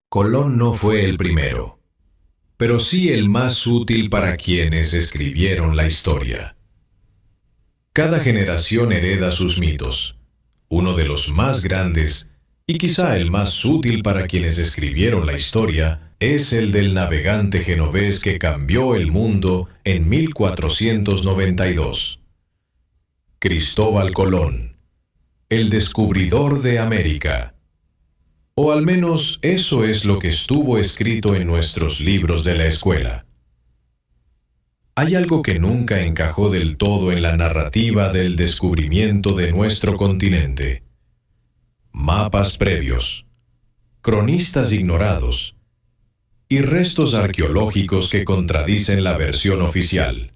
Colón no fue el primero, pero sí el más útil para quienes escribieron la historia. Cada generación hereda sus mitos. Uno de los más grandes, y quizá el más útil para quienes escribieron la historia, es el del navegante genovés que cambió el mundo en 1492. Cristóbal Colón, el descubridor de América. O al menos eso es lo que estuvo escrito en nuestros libros de la escuela. Hay algo que nunca encajó del todo en la narrativa del descubrimiento de nuestro continente. Mapas previos, cronistas ignorados y restos arqueológicos que contradicen la versión oficial.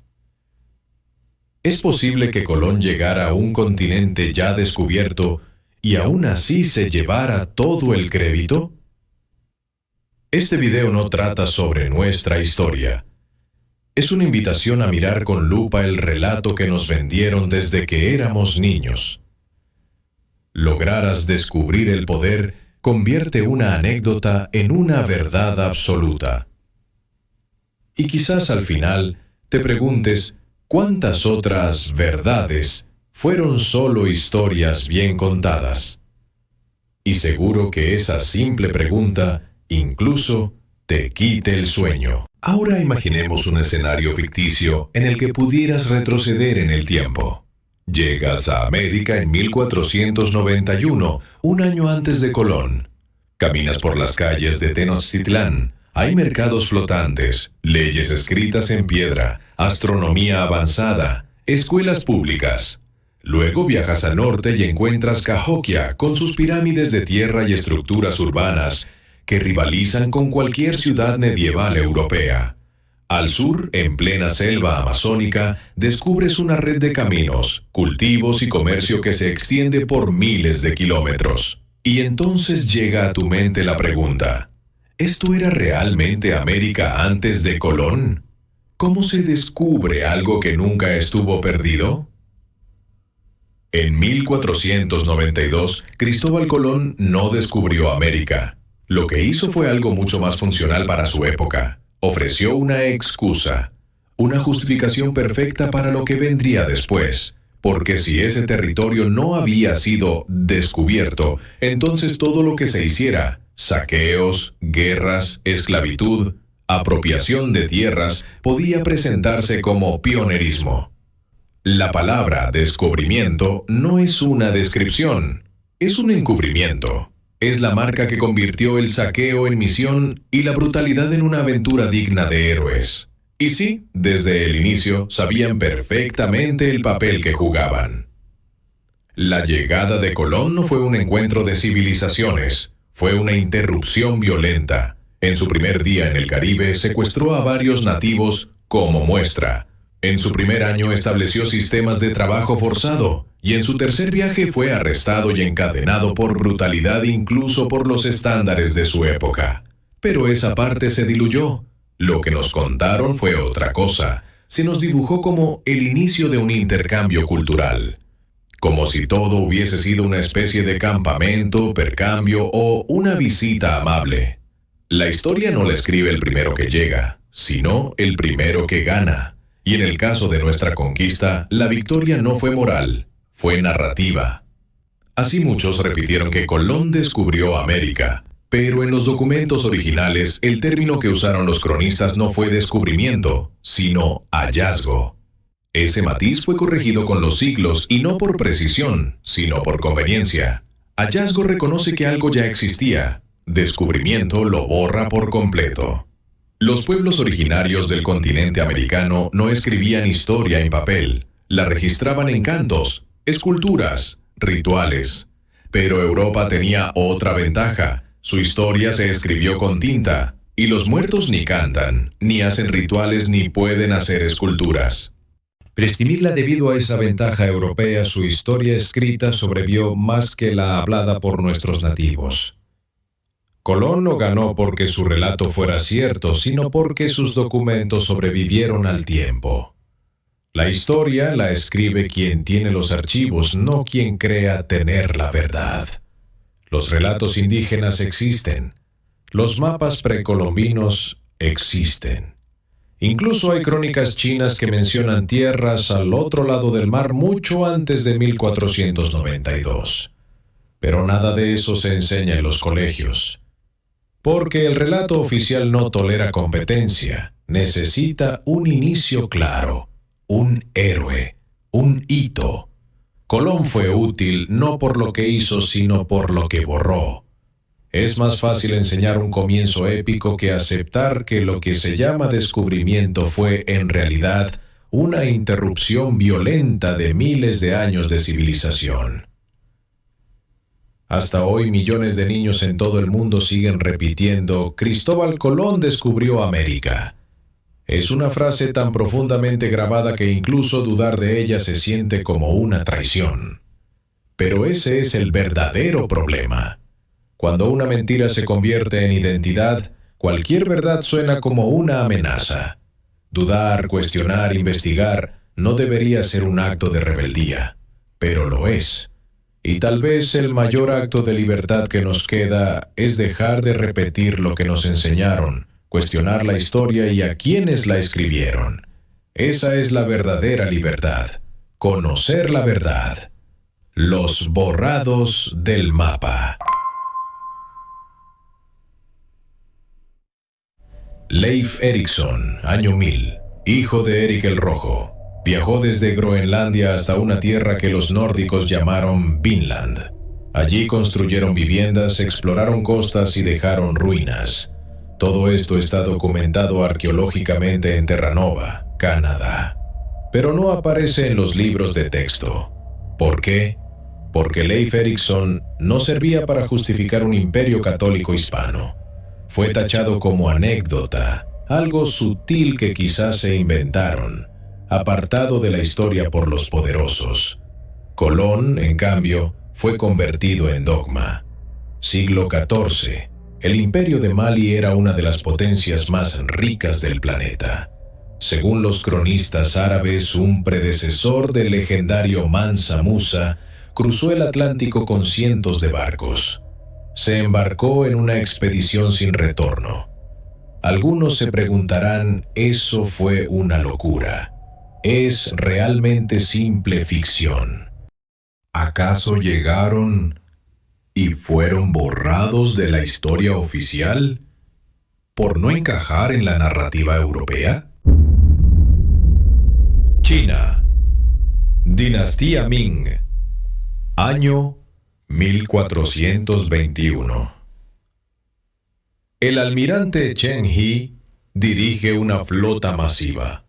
¿Es posible que Colón llegara a un continente ya descubierto y aún así se llevara todo el crédito? Este video no trata sobre nuestra historia. Es una invitación a mirar con lupa el relato que nos vendieron desde que éramos niños. Lograras descubrir el poder, convierte una anécdota en una verdad absoluta. Y quizás al final te preguntes cuántas otras verdades fueron solo historias bien contadas. Y seguro que esa simple pregunta incluso te quite el sueño. Ahora imaginemos un escenario ficticio en el que pudieras retroceder en el tiempo. Llegas a América en 1491, un año antes de Colón. Caminas por las calles de Tenochtitlán. Hay mercados flotantes, leyes escritas en piedra, astronomía avanzada, escuelas públicas. Luego viajas al norte y encuentras Cahokia con sus pirámides de tierra y estructuras urbanas que rivalizan con cualquier ciudad medieval europea. Al sur, en plena selva amazónica, descubres una red de caminos, cultivos y comercio que se extiende por miles de kilómetros. Y entonces llega a tu mente la pregunta: ¿esto era realmente América antes de Colón? ¿Cómo se descubre algo que nunca estuvo perdido? En 1492, Cristóbal Colón no descubrió América. Lo que hizo fue algo mucho más funcional para su época. Ofreció una excusa, una justificación perfecta para lo que vendría después. Porque si ese territorio no había sido descubierto, entonces todo lo que se hiciera, saqueos, guerras, esclavitud, apropiación de tierras, podía presentarse como pionerismo. La palabra descubrimiento no es una descripción, es un encubrimiento. Es la marca que convirtió el saqueo en misión y la brutalidad en una aventura digna de héroes. Y sí, desde el inicio sabían perfectamente el papel que jugaban. La llegada de Colón no fue un encuentro de civilizaciones, fue una interrupción violenta. En su primer día en el Caribe secuestró a varios nativos como muestra. En su primer año estableció sistemas de trabajo forzado, y en su tercer viaje fue arrestado y encadenado por brutalidad incluso por los estándares de su época. Pero esa parte se diluyó. Lo que nos contaron fue otra cosa. Se nos dibujó como el inicio de un intercambio cultural. Como si todo hubiese sido una especie de campamento, percambio o una visita amable. La historia no la escribe el primero que llega, sino el primero que gana. Y en el caso de nuestra conquista, la victoria no fue moral, fue narrativa. Así muchos repitieron que Colón descubrió América, pero en los documentos originales el término que usaron los cronistas no fue descubrimiento, sino hallazgo. Ese matiz fue corregido con los siglos y no por precisión, sino por conveniencia. Hallazgo reconoce que algo ya existía, descubrimiento lo borra por completo. Los pueblos originarios del continente americano no escribían historia en papel, la registraban en cantos, esculturas, rituales. Pero Europa tenía otra ventaja, su historia se escribió con tinta, y los muertos ni cantan, ni hacen rituales ni pueden hacer esculturas. Para exprimirla debido a esa ventaja europea, su historia escrita sobrevivió más que la hablada por nuestros nativos. Colón no ganó porque su relato fuera cierto, sino porque sus documentos sobrevivieron al tiempo. La historia la escribe quien tiene los archivos, no quien crea tener la verdad. Los relatos indígenas existen. Los mapas precolombinos existen. Incluso hay crónicas chinas que mencionan tierras al otro lado del mar mucho antes de 1492. Pero nada de eso se enseña en los colegios. Porque el relato oficial no tolera competencia, necesita un inicio claro, un héroe, un hito. Colón fue útil no por lo que hizo, sino por lo que borró. Es más fácil enseñar un comienzo épico que aceptar que lo que se llama descubrimiento fue, en realidad, una interrupción violenta de miles de años de civilización. Hasta hoy millones de niños en todo el mundo siguen repitiendo «Cristóbal Colón descubrió América». Es una frase tan profundamente grabada que incluso dudar de ella se siente como una traición. Pero ese es el verdadero problema. Cuando una mentira se convierte en identidad, cualquier verdad suena como una amenaza. Dudar, cuestionar, investigar no debería ser un acto de rebeldía, pero lo es. Y tal vez el mayor acto de libertad que nos queda es dejar de repetir lo que nos enseñaron, cuestionar la historia y a quienes la escribieron. Esa es la verdadera libertad. Conocer la verdad. Los borrados del mapa. Leif Erikson, año 1000, hijo de Erik el Rojo, viajó desde Groenlandia hasta una tierra que los nórdicos llamaron Vinland. Allí construyeron viviendas, exploraron costas y dejaron ruinas. Todo esto está documentado arqueológicamente en Terranova, Canadá. Pero no aparece en los libros de texto. ¿Por qué? Porque Leif Erikson no servía para justificar un imperio católico hispano. Fue tachado como anécdota, algo sutil que quizás se inventaron, apartado de la historia por los poderosos. Colón, en cambio, fue convertido en dogma. Siglo XIV. El imperio de Mali era una de las potencias más ricas del planeta. Según los cronistas árabes, un predecesor del legendario Mansa Musa cruzó el Atlántico con cientos de barcos. Se embarcó en una expedición sin retorno. Algunos se preguntarán, ¿eso fue una locura? ¿Es realmente simple ficción? ¿Acaso llegaron y fueron borrados de la historia oficial por no encajar en la narrativa europea? China. Dinastía Ming. Año 1421. El almirante Chen He dirige una flota masiva,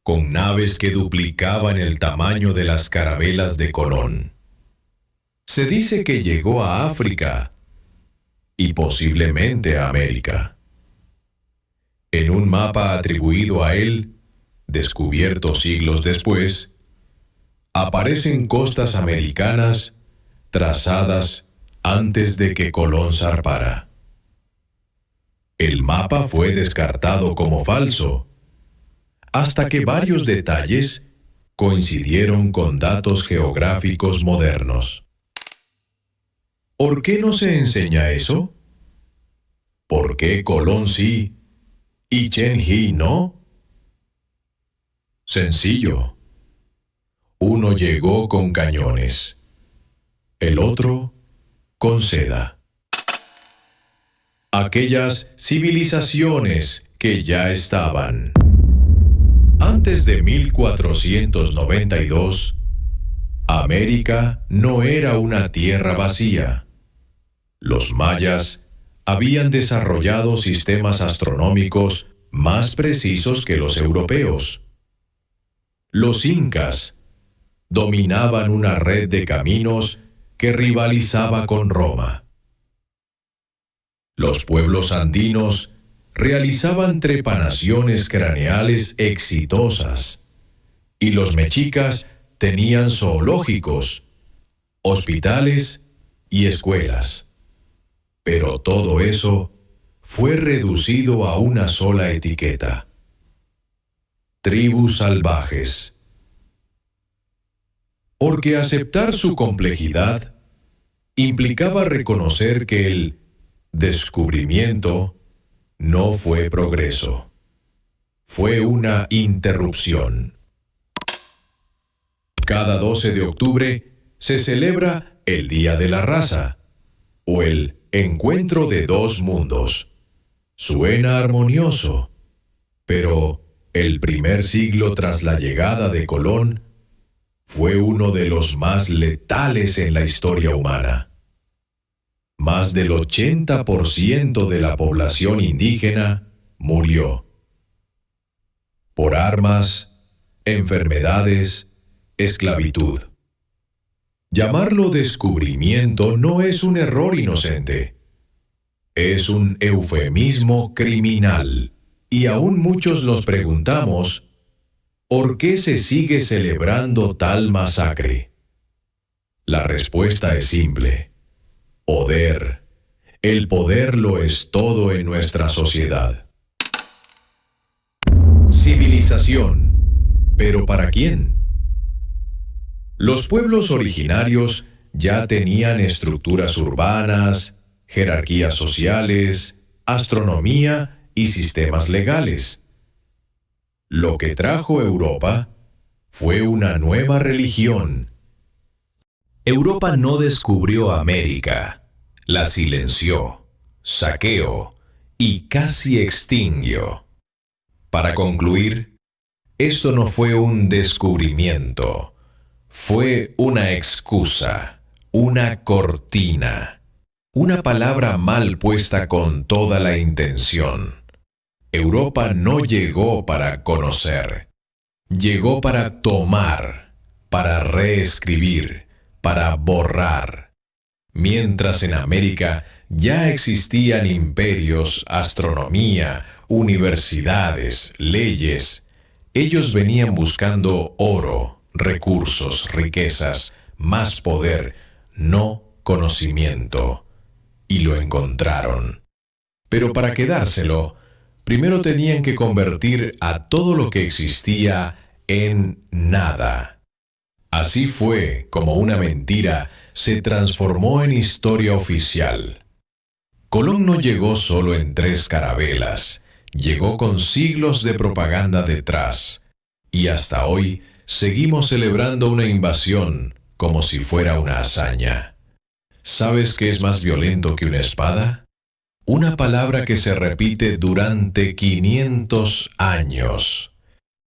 con naves que duplicaban el tamaño de las carabelas de Colón. Se dice que llegó a África y posiblemente a América. En un mapa atribuido a él, descubierto siglos después, aparecen costas americanas trazadas antes de que Colón zarpara. El mapa fue descartado como falso, hasta que varios detalles coincidieron con datos geográficos modernos. ¿Por qué no se enseña eso? ¿Por qué Colón sí y Chen He no? Sencillo. Uno llegó con cañones, el otro con seda. Aquellas civilizaciones que ya estaban. Antes de 1492, América no era una tierra vacía. Los mayas habían desarrollado sistemas astronómicos más precisos que los europeos. Los incas dominaban una red de caminos que rivalizaba con Roma. Los pueblos andinos realizaban trepanaciones craneales exitosas, y los mexicas tenían zoológicos, hospitales y escuelas. Pero todo eso fue reducido a una sola etiqueta: tribus salvajes. Porque aceptar su complejidad implicaba reconocer que el descubrimiento no fue progreso. Fue una interrupción. Cada 12 de octubre se celebra el Día de la Raza, o el Encuentro de dos Mundos. Suena armonioso, pero el primer siglo tras la llegada de Colón fue uno de los más letales en la historia humana. Más del 80% de la población indígena murió. Por armas, enfermedades, esclavitud. Llamarlo descubrimiento no es un error inocente. Es un eufemismo criminal. Y aún muchos nos preguntamos, ¿por qué se sigue celebrando tal masacre? La respuesta es simple. Poder. El poder lo es todo en nuestra sociedad. Civilización. ¿Pero para quién? Los pueblos originarios ya tenían estructuras urbanas, jerarquías sociales, astronomía y sistemas legales. Lo que trajo Europa fue una nueva religión. Europa no descubrió América, la silenció, saqueó y casi extinguió. Para concluir, esto no fue un descubrimiento, fue una excusa, una cortina, una palabra mal puesta con toda la intención. Europa no llegó para conocer, llegó para tomar, para reescribir, para borrar. Mientras en América ya existían imperios, astronomía, universidades, leyes, ellos venían buscando oro, recursos, riquezas, más poder, no conocimiento. Y lo encontraron. Pero para quedárselo, primero tenían que convertir a todo lo que existía en nada. Así fue como una mentira se transformó en historia oficial. Colón no llegó solo en 3 carabelas, llegó con siglos de propaganda detrás. Y hasta hoy seguimos celebrando una invasión como si fuera una hazaña. ¿Sabes qué es más violento que una espada? Una palabra que se repite durante 500 años.